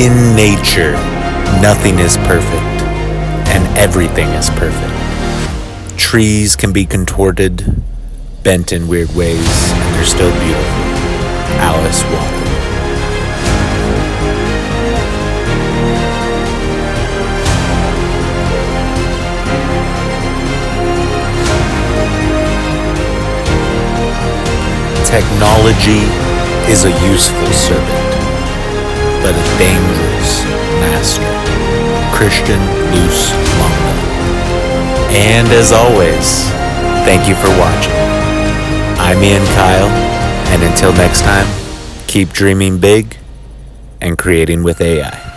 In nature, nothing is perfect, and everything is perfect. Trees can be contorted, bent in weird ways, and they're still beautiful. Alice Walker. Technology is a useful servant, but a dangerous master. Christian Luce Longo. And as always, thank you for watching. I'm Ian Kyle, and until next time, keep dreaming big and creating with AI.